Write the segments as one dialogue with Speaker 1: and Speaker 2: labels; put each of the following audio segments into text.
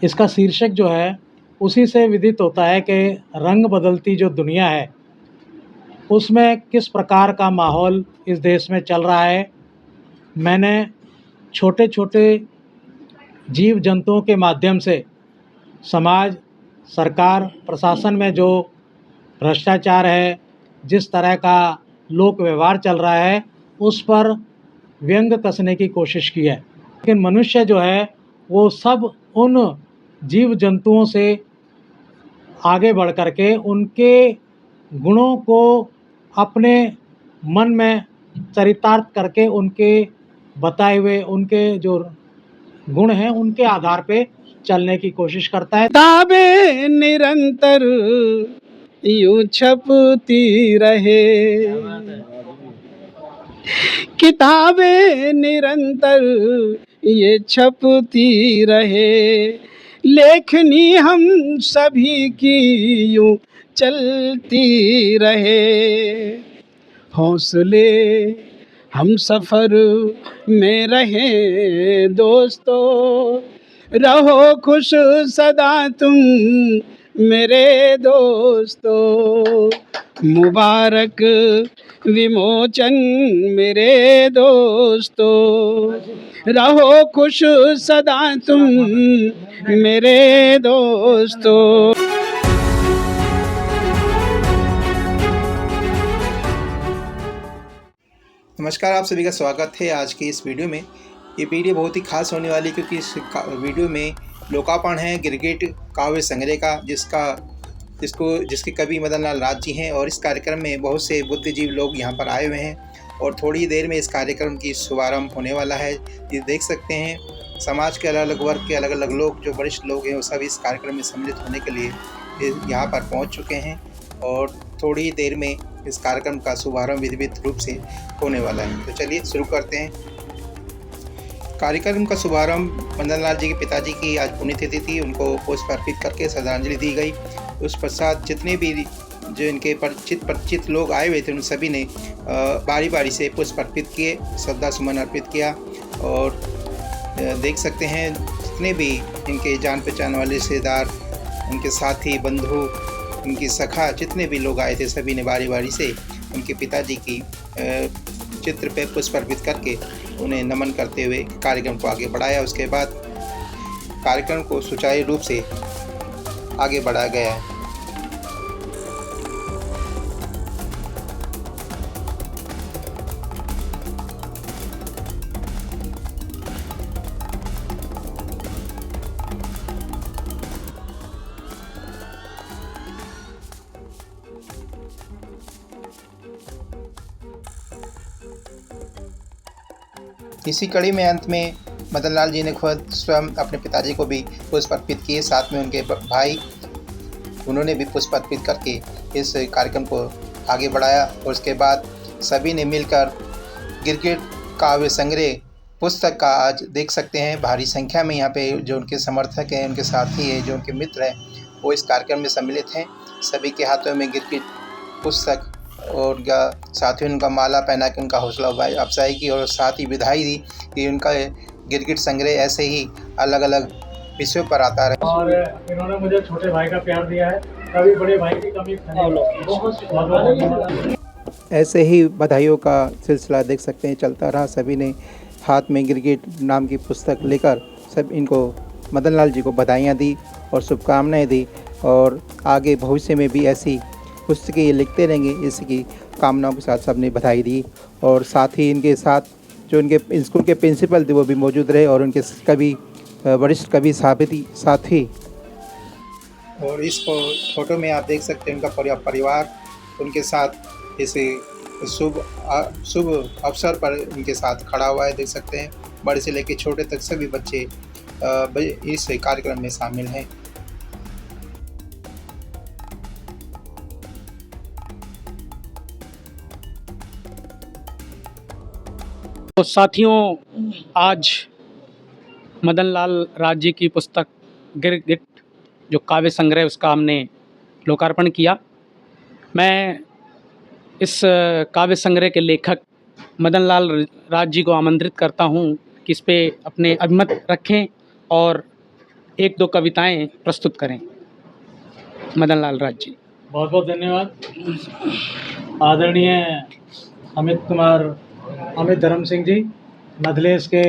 Speaker 1: इसका शीर्षक जो है उसी से विदित होता है कि रंग बदलती जो दुनिया है उसमें किस प्रकार का माहौल इस देश में चल रहा है। मैंने छोटे छोटे जीव जंतुओं के माध्यम से समाज, सरकार, प्रशासन में जो भ्रष्टाचार है, जिस तरह का लोक व्यवहार चल रहा है, उस पर व्यंग कसने की कोशिश की है। लेकिन मनुष्य जो है वो सब उन जीव जंतुओं से आगे बढ़ कर के उनके गुणों को अपने मन में चरितार्थ करके उनके बताए हुए उनके जो गुण हैं उनके आधार पे चलने की कोशिश करता है।
Speaker 2: किताबें निरंतर यूं छपती रहे, किताबें निरंतर ये छपती रहे, लेखनी हम सभी की यूं चलती रहे। हौसले हम सफ़र में रहे दोस्तों, रहो खुश सदा तुम मेरे दोस्तों। मुबारक विमोचन मेरे दोस्तों, रहो खुश सदा तुम मेरे दोस्तों।
Speaker 3: नमस्कार, आप सभी का स्वागत है आज की इस वीडियो में। ये वीडियो बहुत ही खास होने वाली है क्योंकि इस वीडियो में लोकार्पण है गिरगिट काव्य संग्रह का, जिसके कवि मदन लाल राज जी हैं। और इस कार्यक्रम में बहुत से बुद्धिजीवी लोग यहाँ पर आए हुए हैं और थोड़ी देर में इस कार्यक्रम की शुभारंभ होने वाला है। ये देख सकते हैं समाज के अलग अलग वर्ग के अलग अलग लोग, जो वरिष्ठ लोग हैं, वो सभी इस कार्यक्रम में सम्मिलित होने के लिए यहाँ पर पहुँच चुके हैं और थोड़ी देर में इस कार्यक्रम का शुभारंभ विधिवत रूप से होने वाला है। तो चलिए शुरू करते हैं। कार्यक्रम का शुभारंभ मदन लाल जी के पिताजी की आज पुण्यतिथि थी, उनको पुष्प अर्पित करके श्रद्धांजलि दी गई। उस पश्चात जितने भी जो इनके परिचित लोग आए हुए थे उन सभी ने बारी बारी से पुष्प अर्पित किए, श्रद्धा सुमन अर्पित किया। और देख सकते हैं जितने भी इनके जान पहचान वाले रिश्तेदार, उनके साथी, बंधु, उनकी सखा, जितने भी लोग आए थे सभी ने बारी बारी से उनके पिताजी की चित्र पे पुष्प अर्पित करके उन्हें नमन करते हुए कार्यक्रम को आगे बढ़ाया। उसके बाद कार्यक्रम को सुचारू रूप से आगे बढ़ाया गया है। इसी कड़ी में अंत में मदन लाल जी ने खुद स्वयं अपने पिताजी को भी पुष्प अर्पित किए, साथ में उनके भाई, उन्होंने भी पुष्प अर्पित करके इस कार्यक्रम को आगे बढ़ाया। और उसके बाद सभी ने मिलकर गिरगिट काव्य संग्रह पुस्तक का आज देख सकते हैं भारी संख्या में यहाँ पे जो उनके समर्थक हैं, उनके साथी हैं, जो उनके मित्र हैं, वो इस कार्यक्रम में सम्मिलित हैं। सभी के हाथों में गिरगिट पुस्तक और उनका साथ ही उनका माला पहना के उनका हौसला अफजाई की और साथ ही बधाई दी कि उनका गिरगिट संग्रह ऐसे ही अलग अलग विषयों पर आता रहे।
Speaker 1: और इन्होंने मुझे छोटे भाई का प्यार दिया है, कभी बड़े भाई की कमी बहुत।
Speaker 3: ऐसे ही बधाइयों का सिलसिला देख सकते हैं चलता रहा। सभी ने हाथ में गिरगिट नाम की पुस्तक लेकर सब इनको मदन लाल जी को बधाइयाँ दी और शुभकामनाएँ दी और आगे भविष्य में भी ऐसी पुस्तकें लिखते रहेंगे, इसकी कामनाओं के साथ सबने बधाई दी। और साथ ही इनके साथ जो इनके स्कूल के प्रिंसिपल थे वो भी मौजूद रहे और उनके कवि, वरिष्ठ कवि साथी। और इस फोटो में आप देख सकते हैं उनका परिवार उनके साथ इस शुभ अवसर पर उनके साथ खड़ा हुआ है। देख सकते हैं बड़े से लेकर छोटे तक सभी बच्चे इस कार्यक्रम में शामिल हैं।
Speaker 2: तो साथियों, आज मदन लाल राज जी की पुस्तक गिरगिट जो काव्य संग्रह, उसका हमने लोकार्पण किया। मैं इस काव्य संग्रह के लेखक मदन लाल राज जी को आमंत्रित करता हूं कि इस पे अपने अभिमत रखें और एक दो कविताएं प्रस्तुत करें। मदन लाल राज जी।
Speaker 1: बहुत बहुत धन्यवाद। आदरणीय अमित धर्म सिंह जी नदलेस के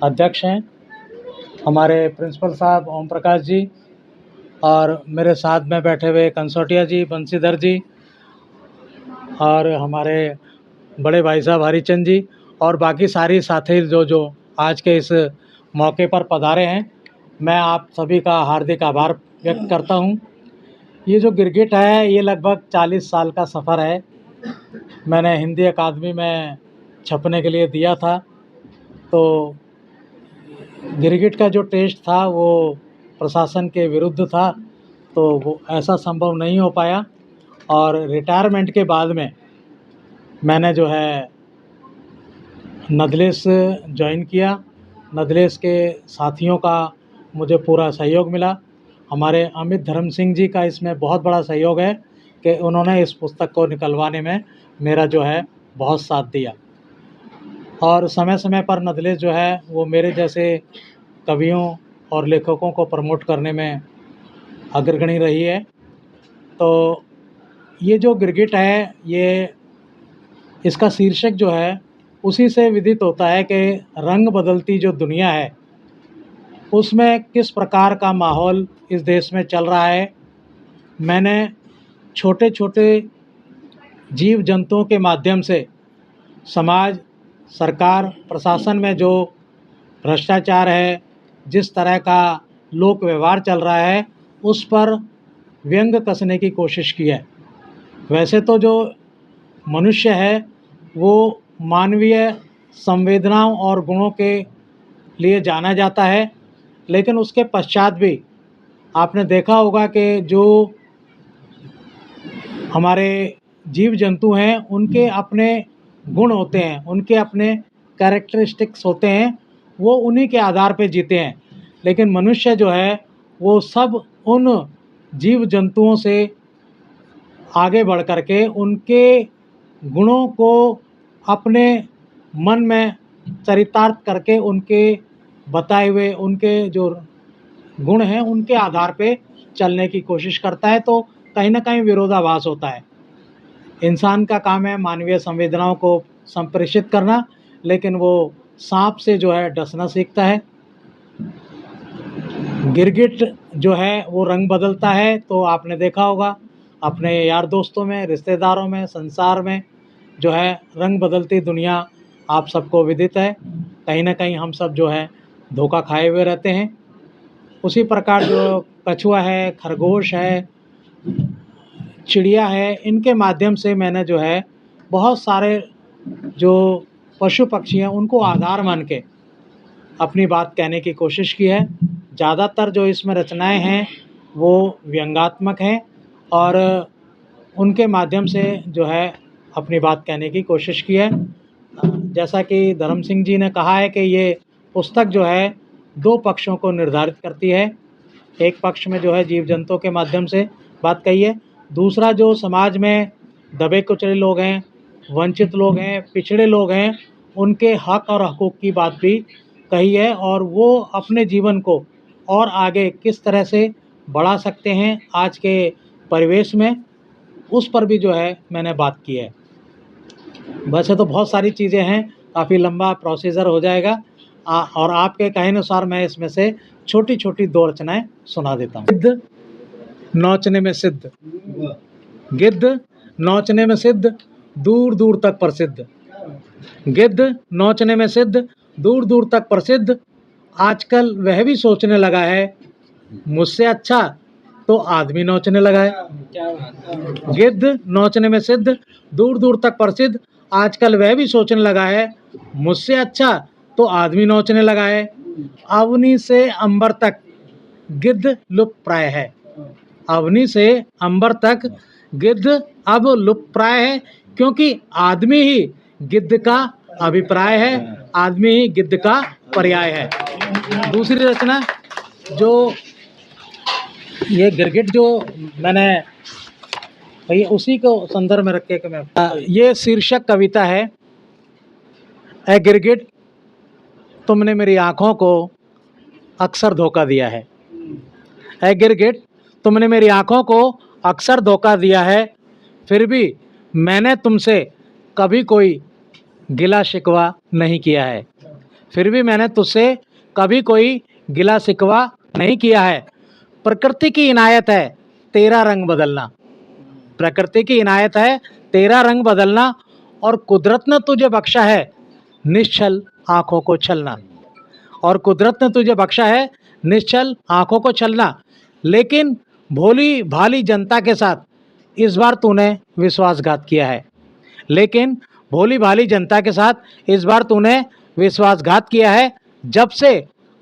Speaker 1: अध्यक्ष हैं, हमारे प्रिंसिपल साहब ओम प्रकाश जी, और मेरे साथ में बैठे हुए कंसोटिया जी, बंसीधर जी, और हमारे बड़े भाई साहब हरिचंद जी, और बाकी सारी साथी जो आज के इस मौके पर पधारे हैं, मैं आप सभी का हार्दिक आभार व्यक्त करता हूं। ये जो गिरगिट है ये लगभग 40 साल का सफ़र है। मैंने हिंदी अकादमी में छपने के लिए दिया था, तो गिरगिट का जो टेस्ट था वो प्रशासन के विरुद्ध था, तो वो ऐसा संभव नहीं हो पाया। और रिटायरमेंट के बाद में मैंने जो है नदलेस ज्वाइन किया। नदलेस के साथियों का मुझे पूरा सहयोग मिला। हमारे अमित धर्म सिंह जी का इसमें बहुत बड़ा सहयोग है कि उन्होंने इस पुस्तक को निकलवाने में मेरा जो है बहुत साथ दिया, और समय समय पर नदलेस जो है वो मेरे जैसे कवियों और लेखकों को प्रमोट करने में अग्रगणी रही है। तो ये जो गिरगिट है, ये इसका शीर्षक जो है उसी से विदित होता है कि रंग बदलती जो दुनिया है उसमें किस प्रकार का माहौल इस देश में चल रहा है। मैंने छोटे छोटे जीव जंतुओं के माध्यम से समाज, सरकार, प्रशासन में जो भ्रष्टाचार है, जिस तरह का लोक व्यवहार चल रहा है, उस पर व्यंग कसने की कोशिश की है। वैसे तो जो मनुष्य है वो मानवीय संवेदनाओं और गुणों के लिए जाना जाता है, लेकिन उसके पश्चात भी आपने देखा होगा कि जो हमारे जीव जंतु हैं उनके अपने गुण होते हैं, उनके अपने कैरेक्टरिस्टिक्स होते हैं, वो उन्हीं के आधार पे जीते हैं। लेकिन मनुष्य जो है वो सब उन जीव जंतुओं से आगे बढ़ कर के उनके गुणों को अपने मन में चरितार्थ करके उनके बताए हुए उनके जो गुण हैं उनके आधार पे चलने की कोशिश करता है। तो कहीं ना कहीं विरोधाभास होता है। इंसान का काम है मानवीय संवेदनाओं को संप्रेषित करना, लेकिन वो सांप से जो है डसना सीखता है। गिरगिट जो है वो रंग बदलता है, तो आपने देखा होगा अपने यार दोस्तों में, रिश्तेदारों में, संसार में जो है रंग बदलती दुनिया आप सबको विदित है। कहीं ना कहीं हम सब जो है धोखा खाए हुए रहते हैं। उसी प्रकार जो कछुआ है, खरगोश है, चिड़िया है, इनके माध्यम से मैंने जो है बहुत सारे जो पशु पक्षी हैं उनको आधार मान के अपनी बात कहने की कोशिश की है। ज़्यादातर जो इसमें रचनाएं हैं वो व्यंग्यात्मक हैं और उनके माध्यम से जो है अपनी बात कहने की कोशिश की है। जैसा कि धर्म सिंह जी ने कहा है कि ये पुस्तक जो है दो पक्षों को निर्धारित करती है। एक पक्ष में जो है जीव जंतुओं के माध्यम से बात कही है, दूसरा जो समाज में दबे कुचले लोग हैं, वंचित लोग हैं, पिछड़े लोग हैं, उनके हक और हकूक़ की बात भी कही है, और वो अपने जीवन को और आगे किस तरह से बढ़ा सकते हैं आज के परिवेश में, उस पर भी जो है मैंने बात की है। वैसे तो बहुत सारी चीज़ें हैं, काफ़ी लंबा प्रोसीजर हो जाएगा, और आपके कहे अनुसार मैं इसमें से छोटी छोटी दो रचनाएं सुना देता हूँ। गिद्ध नौचने में सिद्ध, गिद्ध नौचने में सिद्ध, दूर दूर तक प्रसिद्ध। गिद्ध नौचने में सिद्ध, दूर दूर तक प्रसिद्ध, आजकल वह भी सोचने लगा है मुझसे अच्छा तो आदमी नोचने लगा है। गिद्ध नोचने में सिद्ध, दूर दूर तक प्रसिद्ध, आजकल वह भी सोचने लगा है मुझसे अच्छा तो आदमी नोचने लगा है। अवनी से अंबर तक गिद्ध लुप्त प्राय है। अवनी से अंबर तक गिद्ध अब लुप्त प्राय है, क्योंकि आदमी ही गिद्ध का अभिप्राय है, आदमी ही गिद्ध का पर्याय है। दूसरी रचना जो ये गिरगिट जो मैंने भैया उसी को संदर्भ में रख के मैं ये शीर्षक कविता है, ए गिरगिट तुमने मेरी आँखों को अक्सर धोखा दिया है। ऐ गिरगिट, तुमने मेरी आंखों को अक्सर धोखा दिया है, फिर भी मैंने तुमसे कभी कोई गिला शिकवा नहीं किया है। फिर भी मैंने तुझसे कभी कोई गिला शिकवा नहीं किया है। प्रकृति की इनायत है तेरा रंग बदलना, प्रकृति की इनायत है तेरा रंग बदलना, और कुदरत ने तुझे बख्शा है निश्चल आँखों को छलना, और कुदरत ने तुझे बख्शा है निश्चल आँखों को छलना। लेकिन भोली भाली जनता के साथ इस बार तूने विश्वासघात किया है, लेकिन भोली भाली जनता के साथ इस बार तूने विश्वासघात किया है। जब से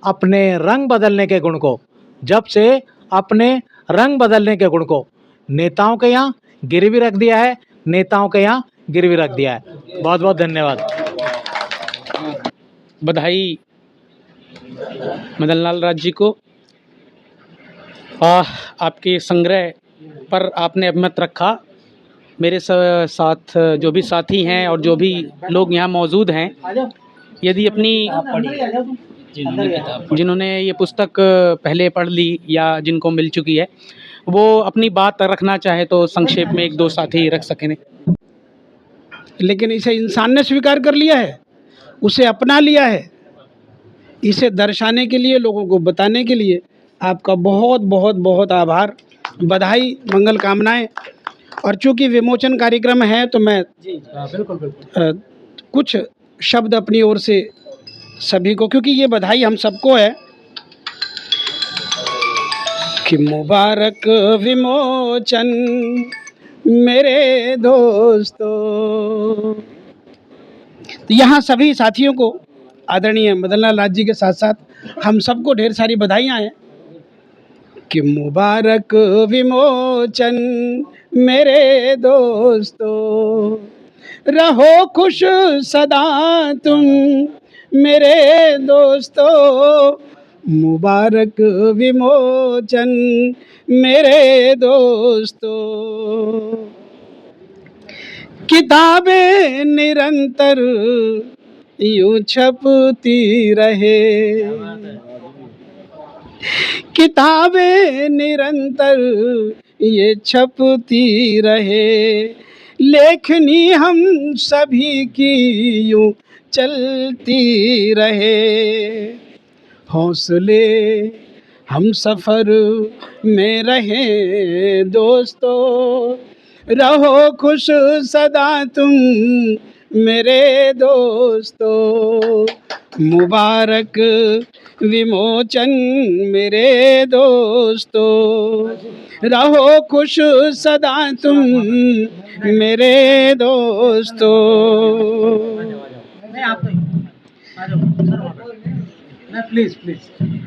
Speaker 1: अपने रंग बदलने के गुण को, जब से अपने रंग बदलने के गुण को नेताओं के यहाँ गिरवी रख दिया है, नेताओं के यहाँ गिरवी रख दिया है। बहुत बहुत धन्यवाद।
Speaker 2: बधाई मदन लाल राज जी को। आपके संग्रह पर आपने अभिमत रखा। मेरे साथ जो भी साथी हैं और जो भी लोग यहाँ मौजूद हैं, यदि अपनी जिन्होंने ये पुस्तक पहले पढ़ ली या जिनको मिल चुकी है, वो अपनी बात रखना चाहे तो संक्षेप में 1-2 साथी रख सकें।
Speaker 4: लेकिन इसे इंसान ने स्वीकार कर लिया है, उसे अपना लिया है। इसे दर्शाने के लिए, लोगों को बताने के लिए आपका बहुत बहुत बहुत आभार, बधाई, मंगल कामनाएं। और चूंकि विमोचन कार्यक्रम है तो मैं कुछ शब्द अपनी ओर से सभी को, क्योंकि ये बधाई हम सबको है कि मुबारक विमोचन मेरे दोस्तों। तो यहाँ सभी साथियों को, आदरणीय मदन लाल राज जी के साथ साथ हम सबको ढेर सारी बधाइयाँ हैं कि मुबारक विमोचन मेरे दोस्तों, रहो खुश सदा तुम मेरे दोस्तों, मुबारक विमोचन मेरे दोस्तों। किताबें निरंतर यूं छपती रहे, किताबें निरंतर ये छपती रहे, लेखनी हम सभी की यूं चलती रहे, हौसले हम सफ़र में रहे दोस्तों, रहो खुश सदा तुम मेरे दोस्तों, मुबारक विमोचन मेरे दोस्तों, रहो खुश सदा तुम मेरे दोस्तों।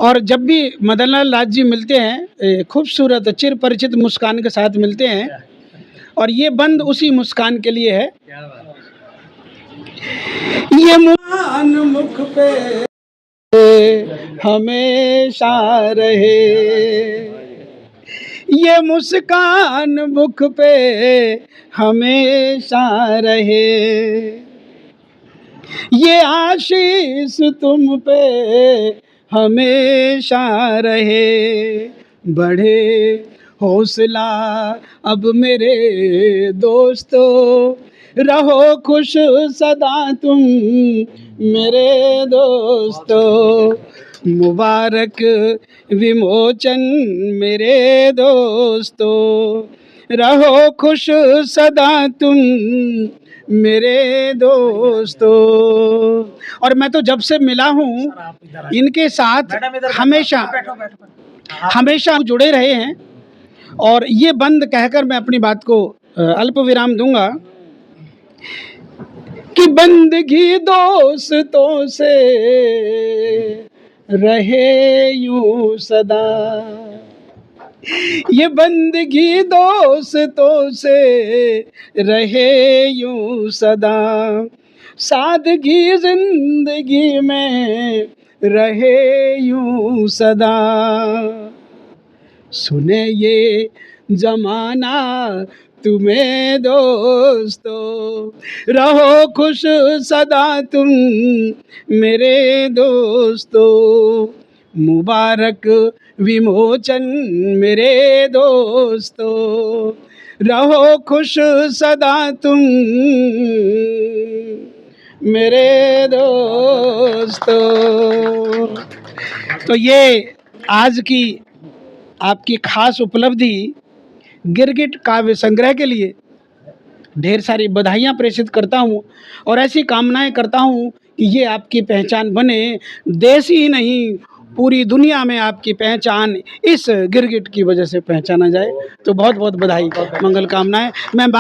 Speaker 4: और जब भी मदन लाल राज जी मिलते हैं, खूबसूरत चिर परिचित मुस्कान के साथ मिलते हैं, और ये बंद उसी मुस्कान के लिए है। ये मुस्कान मुख पे हमेशा रहे, ये मुस्कान मुख पे हमेशा रहे, ये आशीष तुम पे हमेशा रहे, बढ़े हौसला अब मेरे दोस्तों, रहो खुश सदा तुम मेरे दोस्तों, मुबारक विमोचन मेरे दोस्तों, रहो खुश सदा तुम मेरे दोस्तों। और मैं तो जब से मिला हूँ इनके साथ हमेशा जुड़े रहे हैं। और ये बंद कहकर मैं अपनी बात को अल्प विराम दूंगा कि बंदगी दोस्तों से रहे यूं सदा, ये बंदगी दोस्तों से रहे यूं सदा, सादगी जिंदगी में रहे यूं सदा, सुने ये जमाना तुम्हें दोस्तों, रहो खुश सदा तुम मेरे दोस्तों, मुबारक विमोचन मेरे दोस्तों, रहो खुश सदा तुम मेरे दोस्तों। तो ये आज की आपकी खास उपलब्धि गिरगिट काव्य संग्रह के लिए ढेर सारी बधाइयाँ प्रेषित करता हूँ और ऐसी कामनाएं करता हूँ कि ये आपकी पहचान बने, देश ही नहीं पूरी दुनिया में आपकी पहचान इस गिरगिट की वजह से पहचाना जाए। तो बहुत बहुत बधाई, मंगल कामनाएं। मैं